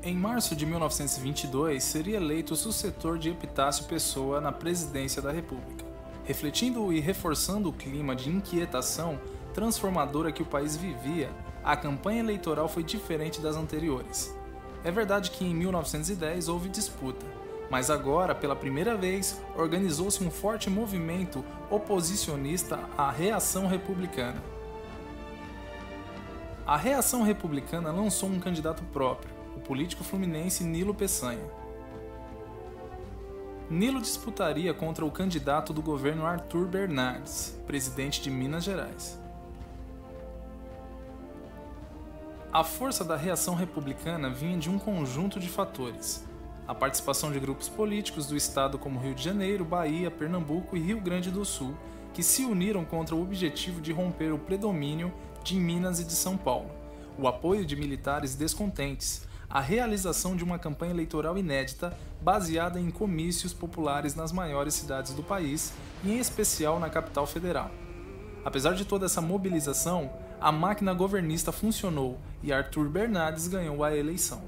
Em março de 1922, seria eleito o sucessor de Epitácio Pessoa na presidência da República. Refletindo e reforçando o clima de inquietação transformadora que o país vivia, a campanha eleitoral foi diferente das anteriores. É verdade que em 1910 houve disputa, mas agora, pela primeira vez, organizou-se um forte movimento oposicionista à Reação Republicana. A Reação Republicana lançou um candidato próprio, o político fluminense Nilo Peçanha. Nilo disputaria contra o candidato do governo Arthur Bernardes, presidente de Minas Gerais. A força da reação republicana vinha de um conjunto de fatores: a participação de grupos políticos do estado como Rio de Janeiro, Bahia, Pernambuco e Rio Grande do Sul, que se uniram contra o objetivo de romper o predomínio de Minas e de São Paulo, o apoio de militares descontentes, a realização de uma campanha eleitoral inédita baseada em comícios populares nas maiores cidades do país e em especial na capital federal. Apesar de toda essa mobilização, a máquina governista funcionou e Arthur Bernardes ganhou a eleição.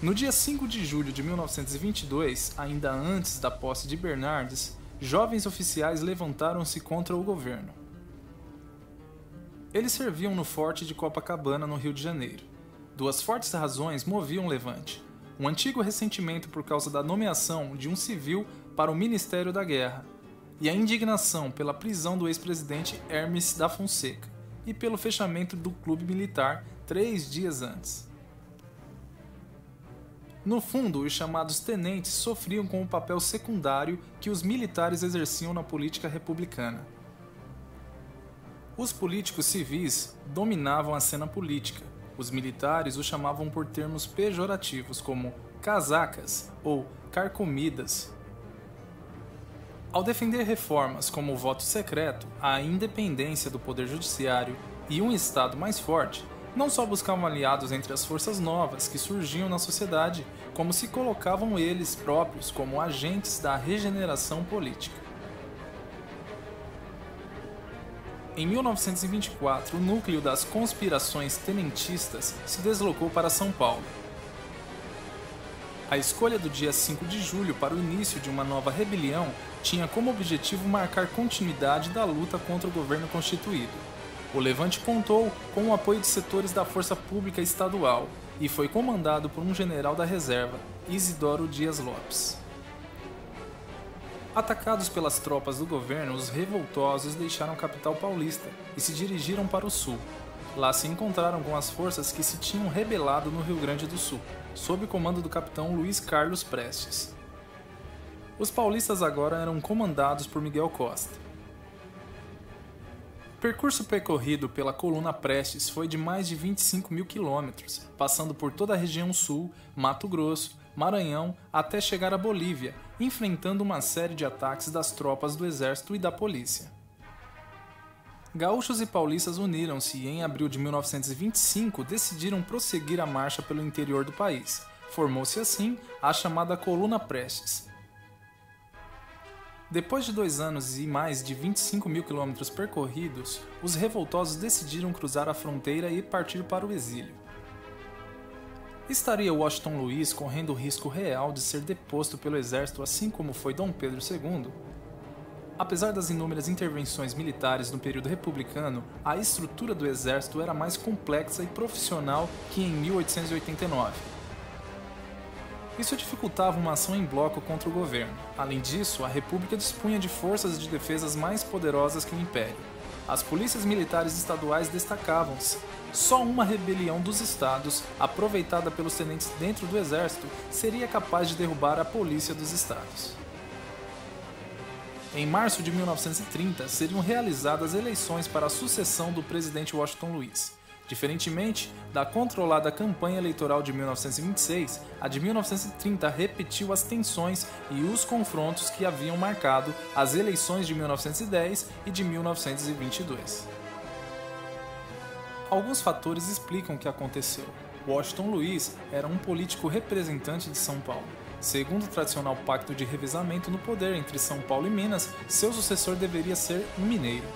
No dia 5 de julho de 1922, ainda antes da posse de Bernardes, jovens oficiais levantaram-se contra o governo. Eles serviam no forte de Copacabana, no Rio de Janeiro. Duas fortes razões moviam o levante: um antigo ressentimento por causa da nomeação de um civil para o Ministério da Guerra, e a indignação pela prisão do ex-presidente Hermes da Fonseca e pelo fechamento do clube militar 3 dias antes. No fundo, os chamados tenentes sofriam com o papel secundário que os militares exerciam na política republicana. Os políticos civis dominavam a cena política. Os militares os chamavam por termos pejorativos como casacas ou carcomidas. Ao defender reformas como o voto secreto, a independência do poder judiciário e um Estado mais forte, não só buscavam aliados entre as forças novas que surgiam na sociedade, como se colocavam eles próprios como agentes da regeneração política. Em 1924, o núcleo das conspirações tenentistas se deslocou para São Paulo. A escolha do dia 5 de julho para o início de uma nova rebelião tinha como objetivo marcar continuidade da luta contra o governo constituído. O levante contou com o apoio de setores da força pública estadual e foi comandado por um general da reserva, Isidoro Dias Lopes. Atacados pelas tropas do governo, os revoltosos deixaram a capital paulista e se dirigiram para o sul. Lá se encontraram com as forças que se tinham rebelado no Rio Grande do Sul, sob o comando do capitão Luiz Carlos Prestes. Os paulistas agora eram comandados por Miguel Costa. O percurso percorrido pela coluna Prestes foi de mais de 25 mil quilômetros, passando por toda a região sul, Mato Grosso, Maranhão, até chegar à Bolívia, enfrentando uma série de ataques das tropas do exército e da polícia. Gaúchos e paulistas uniram-se e, em abril de 1925, decidiram prosseguir a marcha pelo interior do país. Formou-se assim a chamada Coluna Prestes. Depois de 2 anos e mais de 25 mil quilômetros percorridos, os revoltosos decidiram cruzar a fronteira e partir para o exílio. Estaria Washington Luiz correndo o risco real de ser deposto pelo exército, assim como foi Dom Pedro II? Apesar das inúmeras intervenções militares no período republicano, a estrutura do exército era mais complexa e profissional que em 1889. Isso dificultava uma ação em bloco contra o governo. Além disso, a República dispunha de forças de defesa mais poderosas que o Império. As polícias militares estaduais destacavam-se. Só uma rebelião dos estados, aproveitada pelos tenentes dentro do exército, seria capaz de derrubar a polícia dos estados. Em março de 1930, seriam realizadas eleições para a sucessão do presidente Washington Luiz. Diferentemente da controlada campanha eleitoral de 1926, a de 1930 repetiu as tensões e os confrontos que haviam marcado as eleições de 1910 e de 1922. Alguns fatores explicam o que aconteceu. Washington Luiz era um político representante de São Paulo. Segundo o tradicional pacto de revezamento no poder entre São Paulo e Minas, seu sucessor deveria ser um mineiro.